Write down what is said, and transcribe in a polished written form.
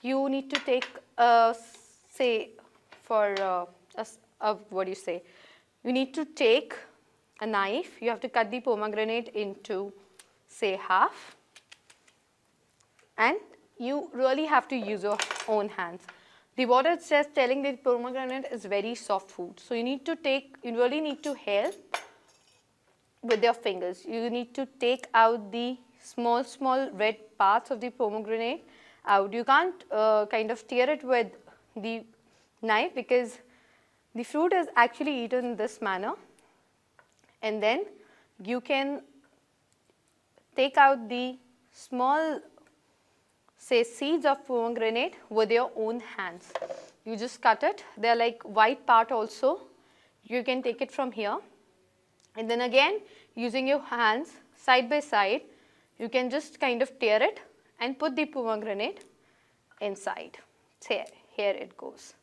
you need to take, say, for what do you say? You need to take a knife. You have to cut the pomegranate into, say, half. And you really have to use your own hands. The water is just telling that pomegranate is very soft food. So you really need to help with your fingers. You need to take out the small red parts of the pomegranate out. You can't kind of tear it with the knife because the fruit is actually eaten in this manner. And then you can take out the small, say, seeds of pomegranate with your own hands. You just cut it. They are like white part also. You can take it from here. And then again, using your hands side by side, you can just kind of tear it and put the pomegranate inside. Here it goes.